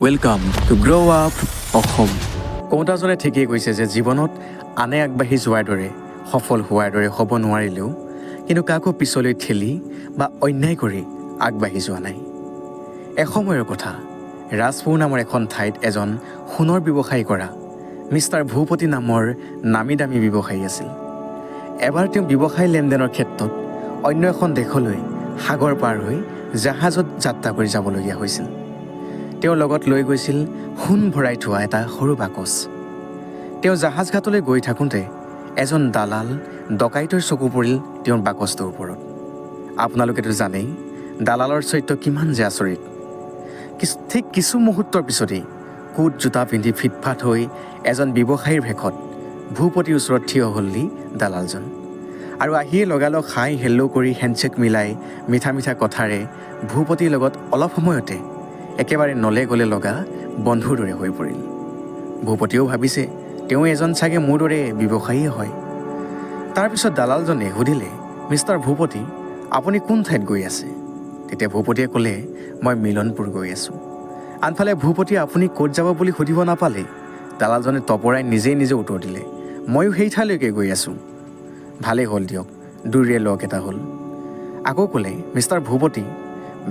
Welcome to Grow Up Assam. কোনোটাজনে ঠিকেই কৈছে যে জীৱনত আনে আগবাঢ়ি যোৱাৰ দৰে সফল হোৱাৰ দৰে হ'ব নোৱাৰিলেও কিন্তু কাকো পিছলৈ ঠেলি বা অন্যায় কৰি আগবাঢ়ি যোৱা নাই। এসময়ৰ কথা, ৰাজপুৰ নামৰ এখন ঠাইত এজন সোণৰ ব্যৱসায় কৰা মিষ্টাৰ ভূপতি নামৰ নামী দামী ব্যৱসায়ী আছিল। এবাৰ তেওঁ ব্যৱসায় লেনদেনৰ ক্ষেত্ৰত অন্য এখন দেশলৈ সাগৰ পাৰ হৈ জাহাজত যাত্ৰা কৰি যাবলগীয়া হৈছিল। তেওঁ লগত লৈ গৈছিল সোণ ভৰাই থোৱা এটা সৰু বাকচ। তেওঁ জাহাজঘাটলৈ গৈ থাকোঁতে এজন দালাল ডকাইতৰ চকু পৰিল তেওঁৰ বাকচটোৰ ওপৰত। আপোনালোকেতো জানেই দালালৰ চৰিত্ৰ কিমান যে আচৰিত। ঠিক কিছু মুহূৰ্তৰ পিছতেই কোট জোতা পিন্ধি ফিটফাট হৈ এজন ব্যৱসায়ীৰ ভেষত ভূপতিৰ ওচৰত থিয় হ'লহি দালালজন। আৰু আহিয়ে লগালগ হাই হেল্ল' কৰি হেণ্ডশ্বেক মিলাই মিঠা মিঠা কথাৰে ভূপতিৰ লগত অলপ সময়তে একেবাৰে নলে গলে লগা বন্ধুৰ দৰে হৈ পৰিল। ভূপতিয়েও ভাবিছে তেওঁ এজন চাগে মোৰ দৰে ব্যৱসায়ীয়ে হয়। তাৰপিছত দালালজনে সুধিলে, মিষ্টাৰ ভূপতি, আপুনি কোন ঠাইত গৈ আছে? তেতিয়া ভূপতিয়ে ক'লে, মই মিলনপুৰ গৈ আছোঁ। আনফালে ভূপতিয়ে আপুনি ক'ত যাব বুলি সুধিব নাপালে। দালালজনে তপৰাই নিজে উত্তৰ দিলে, ময়ো সেই ঠাইলৈকে গৈ আছোঁ। ভালেই হ'ল দিয়ক, দুয়োৰে লগ এটা হ'ল। আকৌ ক'লে, মিষ্টাৰ ভূপতি,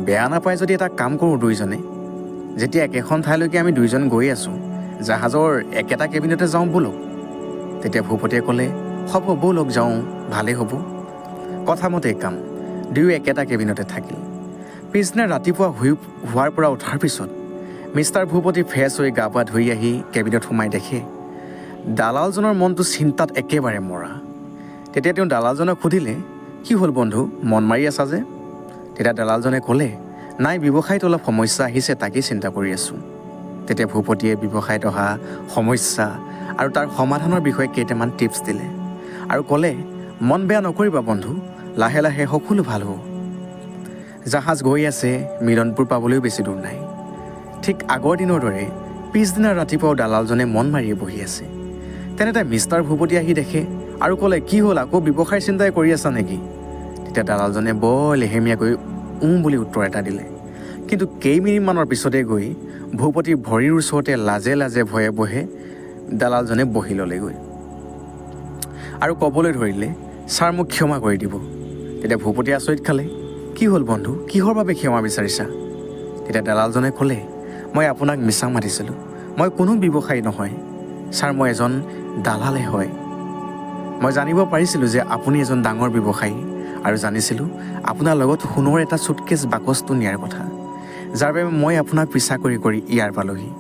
বেয়া নাপায় যদি এটা কাম কৰোঁ দুইজনে। যেতিয়া একেখন ঠাইলৈকে আমি দুইজন গৈ আছোঁ, জাহাজৰ একেটা কেবিনতে যাওঁ ব'লক। তেতিয়া ভূপতিয়ে ক'লে, হ'ব ব'লক যাওঁ, ভালেই হ'ব। কথামতে কাম, দুয়ো একেটা কেবিনতে থাকিল। পিছদিনা ৰাতিপুৱা হোৱাৰ পৰা উঠাৰ পিছত মিষ্টাৰ ভূপতি ফ্ৰেছ হৈ গা পা ধুই আহি কেবিনত সোমাই দেখে দালালজনৰ মনটো চিন্তাত একেবাৰে মৰা। তেতিয়া তেওঁ দালালজনক সুধিলে, কি হ'ল বন্ধু, মন মাৰি আছা যে? তেতিয়া দালালজনে ক'লে, নাই ব্যৱসায়ত অলপ সমস্যা আহিছে, তাকেই চিন্তা কৰি আছোঁ। তেতিয়া ভূপতিয়ে ব্যৱসায়ত অহা সমস্যা আৰু তাৰ সমাধানৰ বিষয়ে কেইটামান টিপছ দিলে আৰু ক'লে, মন বেয়া নকৰিবা বন্ধু, লাহে লাহে সকলো ভাল হ'ব। জাহাজ গৈ আছে, মিলনপুৰ পাবলৈও বেছি দূৰ নাই। ঠিক আগৰ দিনৰ দৰে পিছদিনা ৰাতিপুৱাও দালালজনে মন মাৰিয়ে বহি আছে। তেনেতে মিষ্টাৰ ভূপতি আহি দেখে আৰু ক'লে, কি হ'ল, আকৌ ব্যৱসায়ৰ চিন্তাই কৰি আছা নেকি? তেতিয়া দালালজনে বৰ লেহেমীয়াকৈ বুলি উত্তৰ এটা দিলে। কিন্তু কেইমিনিটমানৰ পিছতে গৈ ভূপতিৰ ভৰিৰ ওচৰতে লাজে লাজে ভয়ে ভয়ে দালালজনে বহি ল'লেগৈ আৰু ক'বলৈ ধৰিলে, ছাৰ মোক ক্ষমা কৰি দিব। তেতিয়া ভূপতিয়ে আচৰিত খালে, কি হ'ল বন্ধু, কিহৰ বাবে ক্ষমা বিচাৰিছা? তেতিয়া দালালজনে ক'লে, মই আপোনাক মিছা মাতিছিলোঁ, মই কোনো ব্যৱসায়ী নহয় ছাৰ, মই এজন দালালে হয়। মই জানিব পাৰিছিলোঁ যে আপুনি এজন ডাঙৰ ব্যৱসায়ী আৰু জানিছিলোঁ আপোনাৰ লগত সোণৰ এটা চুটকেছ বাকচটো নিয়াৰ কথা, যাৰ বাবে মই আপোনাক পিছা কৰি ইয়াৰ পালোহি।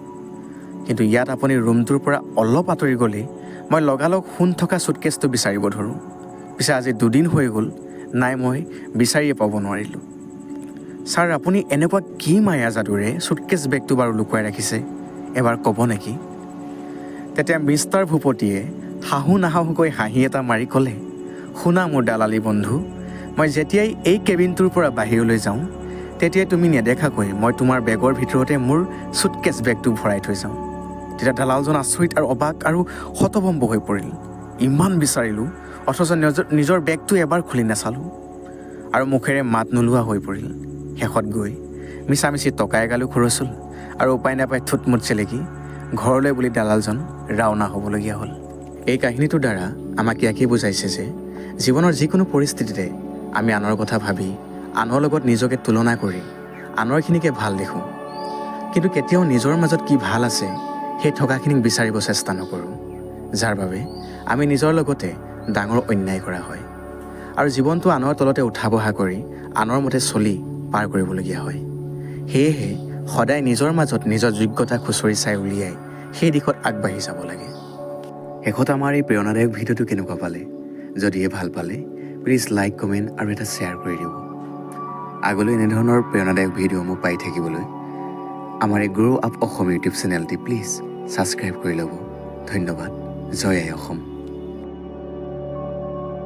কিন্তু ইয়াত আপুনি ৰুমটোৰ পৰা অলপ আঁতৰি গ'লেই মই লগালগ সোণ থকা চুটকেছটো বিচাৰিব ধৰোঁ। পিছে আজি 2 দিন হৈ গ'ল, নাই মই বিচাৰিয়ে পাব নোৱাৰিলোঁ। ছাৰ, আপুনি এনেকুৱা কি মায়া যাদুৰে চুটকেছ বেগটো বাৰু লুকুৱাই ৰাখিছে, এবাৰ ক'ব নেকি? তেতিয়া মিষ্টাৰ ভূপতিয়ে হাঁহো নাহাঁহুকৈ হাঁহি এটা মাৰি ক'লে, শুনা মোৰ দালালী বন্ধু, মই যেতিয়াই এই কেবিনটোৰ পৰা বাহিৰলৈ যাওঁ তেতিয়াই তুমি নেদেখাকৈ মই তোমাৰ বেগৰ ভিতৰতে মোৰ চুটকেছ বেগটো ভৰাই থৈ যাওঁ। তেতিয়া দালালজন আচৰিত আৰু অবাক আৰু হতভম্ব হৈ পৰিল। ইমান বিচাৰিলোঁ অথচ নিজৰ বেগটো এবাৰ খুলি নাচালোঁ আৰু মুখেৰে মাত নোলোৱা হৈ পৰিল। শেষত গৈ মিছামিছি টকা এগালো খৰচ হ'ল আৰু উপায় নাপাই থুটমুট চেলেকি ঘৰলৈ বুলি দালালজন ৰাওনা হ'বলগীয়া হ'ল। এই কাহিনীটোৰ দ্বাৰা আমাক ইয়াকেই বুজাইছে যে জীৱনৰ যিকোনো পৰিস্থিতিতে আমি আনৰ কথা ভাবি আনৰ লগত নিজকে তুলনা কৰি আনৰখিনিকে ভাল দেখোঁ, কিন্তু কেতিয়াও নিজৰ মাজত কি ভাল আছে সেই থকাখিনিক বিচাৰিব চেষ্টা নকৰোঁ, যাৰ বাবে আমি নিজৰ লগতে ডাঙৰ অন্যায় কৰা হয় আৰু জীৱনটো আনৰ তলতে উঠা বহা কৰি আনৰ মতে চলি পাৰ কৰিবলগীয়া হয়। সেয়েহে সদায় নিজৰ মাজত নিজৰ যোগ্যতা খুচৰি চাই উলিয়াই সেই দিশত আগবাঢ়ি যাব লাগে। শেষত আমাৰ এই প্ৰেৰণাদায়ক ভিডিঅ'টো কেনেকুৱা পালে? যদিহে ভাল পালে প্লিজ লাইক, কমেণ্ট আৰু এটা শ্বেয়াৰ কৰি দিব। আগলৈ এনেধৰণৰ প্ৰেৰণাদায়ক ভিডিঅ'সমূহ পাই থাকিবলৈ আমাৰ এই গ্ৰ' আপ অসম ইউটিউব চেনেলটি প্লিজ ছাবস্ক্ৰাইব কৰি ল'ব। ধন্যবাদ। জয় আই অসম।